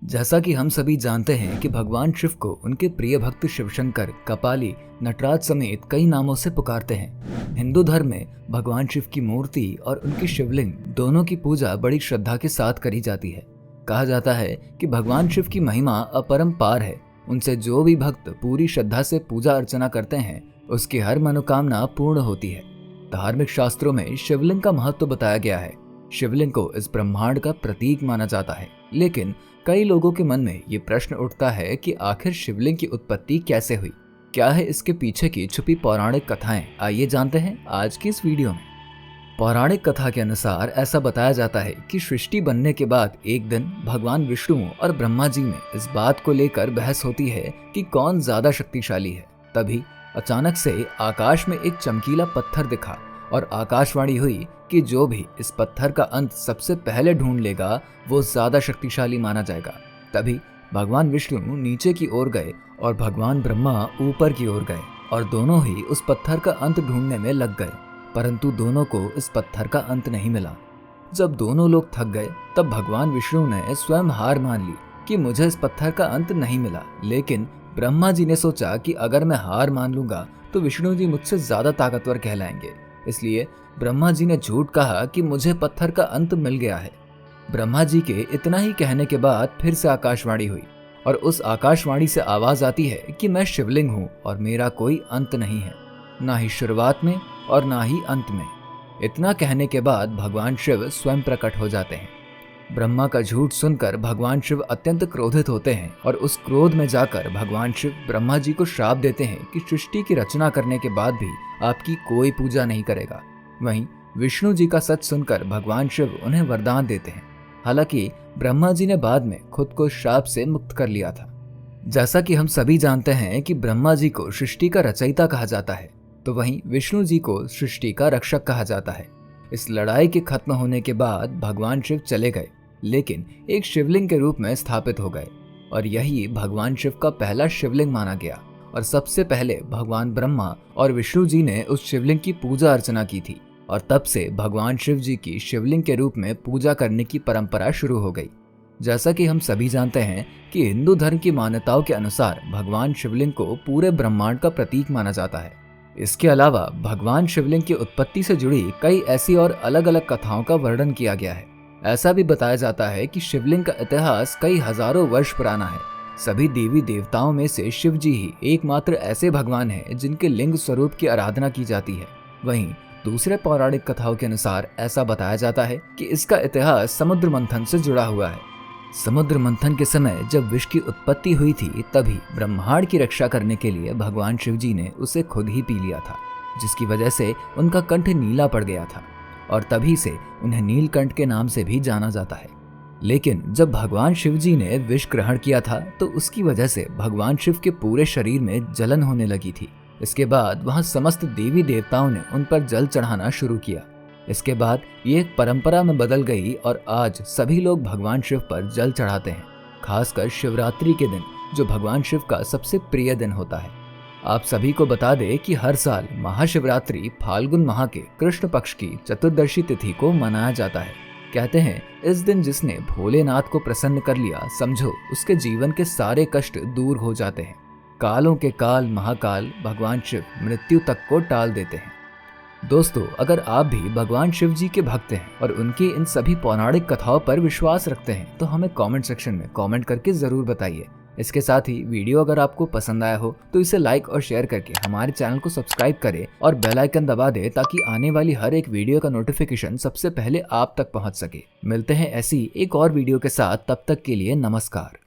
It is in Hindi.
जैसा कि हम सभी जानते हैं कि भगवान शिव को उनके प्रिय भक्त शिवशंकर, कपाली, नटराज समेत कई नामों से पुकारते हैं। हिंदू धर्म में भगवान शिव की मूर्ति और उनकी शिवलिंग दोनों की पूजा बड़ी श्रद्धा के साथ करी जाती है। कहा जाता है कि भगवान शिव की महिमा अपरंपार है। उनसे जो भी भक्त पूरी श्रद्धा से पूजा अर्चना करते हैं उसकी हर मनोकामना पूर्ण होती है। धार्मिक शास्त्रों में शिवलिंग का महत्व बताया गया है। शिवलिंग को इस ब्रह्मांड का प्रतीक माना जाता है, लेकिन कई लोगों के मन में ये प्रश्न उठता है कि आखिर शिवलिंग की उत्पत्ति कैसे हुई, क्या है इसके पीछे की छुपी पौराणिक कथाएं। आइए जानते हैं आज की इस वीडियो में। पौराणिक कथा के अनुसार ऐसा बताया जाता है कि सृष्टि बनने के बाद एक दिन भगवान विष्णु और ब्रह्मा जी में इस बात को लेकर बहस होती है कि कौन ज्यादा शक्तिशाली है। तभी अचानक से आकाश में एक चमकीला पत्थर दिखा और आकाशवाणी हुई कि जो भी इस पत्थर का अंत सबसे पहले ढूंढ लेगा वो ज्यादा शक्तिशाली माना जाएगा। तभी भगवान विष्णु नीचे की ओर गए और भगवान ब्रह्मा ऊपर की ओर गए और दोनों ही उस पत्थर का अंत ढूंढने में लग गए, परंतु दोनों को इस पत्थर का अंत नहीं मिला। जब दोनों लोग थक गए तब भगवान विष्णु ने स्वयं हार मान ली कि मुझे इस पत्थर का अंत नहीं मिला। लेकिन ब्रह्मा जी ने सोचा कि अगर मैं हार मान लूंगा तो विष्णु जी मुझसे ज्यादा ताकतवर कहलाएंगे, इसलिए ब्रह्मा जी ने झूठ कहा कि मुझे पत्थर का अंत मिल गया है। ब्रह्मा जी के इतना ही कहने के बाद फिर से आकाशवाणी हुई और उस आकाशवाणी से आवाज आती है कि मैं शिवलिंग हूँ और मेरा कोई अंत नहीं है, ना ही शुरुआत में और ना ही अंत में। इतना कहने के बाद भगवान शिव स्वयं प्रकट हो जाते हैं। ब्रह्मा का झूठ सुनकर भगवान शिव अत्यंत क्रोधित होते हैं और उस क्रोध में जाकर भगवान शिव ब्रह्मा जी को श्राप देते हैं कि सृष्टि की रचना करने के बाद भी आपकी कोई पूजा नहीं करेगा। वहीं विष्णु जी का सच सुनकर भगवान शिव उन्हें वरदान देते हैं। हालांकि ब्रह्मा जी ने बाद में खुद को श्राप से मुक्त कर लिया था। जैसा कि हम सभी जानते हैं कि ब्रह्मा जी को सृष्टि का रचयिता कहा जाता है, तो वहीं विष्णु जी को सृष्टि का रक्षक कहा जाता है। इस लड़ाई के खत्म होने के बाद भगवान शिव चले गए, लेकिन एक शिवलिंग के रूप में स्थापित हो गए और यही भगवान शिव का पहला शिवलिंग माना गया। और सबसे पहले भगवान ब्रह्मा और विष्णु जी ने उस शिवलिंग की पूजा अर्चना की थी और तब से भगवान शिव जी की शिवलिंग के रूप में पूजा करने की परंपरा शुरू हो गई। जैसा कि हम सभी जानते हैं कि हिंदू धर्म की मान्यताओं के अनुसार भगवान शिवलिंग को पूरे ब्रह्मांड का प्रतीक माना जाता है। इसके अलावा भगवान शिवलिंग की उत्पत्ति से जुड़ी कई ऐसी और अलग अलग कथाओं का वर्णन किया गया है। ऐसा भी बताया जाता है कि शिवलिंग का इतिहास कई हजारों वर्ष पुराना है। सभी देवी देवताओं में से शिव जी ही एकमात्र ऐसे भगवान हैं जिनके लिंग स्वरूप की आराधना की जाती है। वहीं दूसरे पौराणिक कथाओं के अनुसार ऐसा बताया जाता है कि इसका इतिहास समुद्र मंथन से जुड़ा हुआ है। समुद्र मंथन के समय जब विष की उत्पत्ति हुई थी तभी ब्रह्मांड की रक्षा करने के लिए भगवान शिव जी ने उसे खुद ही पी लिया था, जिसकी वजह से उनका कंठ नीला पड़ गया था और तभी से उन्हें नीलकंठ के नाम से भी जाना जाता है। लेकिन जब भगवान शिव जी ने विष ग्रहण किया था तो उसकी वजह से भगवान शिव के पूरे शरीर में जलन होने लगी थी। इसके बाद वहां समस्त देवी देवताओं ने उन पर जल चढ़ाना शुरू किया। इसके बाद ये एक परंपरा में बदल गई और आज सभी लोग भगवान शिव पर जल चढ़ाते हैं, खासकर शिवरात्रि के दिन जो भगवान शिव का सबसे प्रिय दिन होता है। आप सभी को बता दें कि हर साल महाशिवरात्रि फाल्गुन माह के कृष्ण पक्ष की चतुर्दशी तिथि को मनाया जाता है। कहते हैं इस दिन जिसने भोलेनाथ को प्रसन्न कर लिया, समझो उसके जीवन के सारे कष्ट दूर हो जाते हैं। कालों के काल महाकाल भगवान शिव मृत्यु तक को टाल देते हैं। दोस्तों, अगर आप भी भगवान शिव जी के भक्त हैं और उनकी इन सभी पौराणिक कथाओं पर विश्वास रखते हैं तो हमें कमेंट सेक्शन में कमेंट करके जरूर बताइए। इसके साथ ही वीडियो अगर आपको पसंद आया हो तो इसे लाइक और शेयर करके हमारे चैनल को सब्सक्राइब करें और बेल आइकन दबा दें ताकि आने वाली हर एक वीडियो का नोटिफिकेशन सबसे पहले आप तक पहुंच सके। मिलते हैं ऐसी एक और वीडियो के साथ, तब तक के लिए नमस्कार।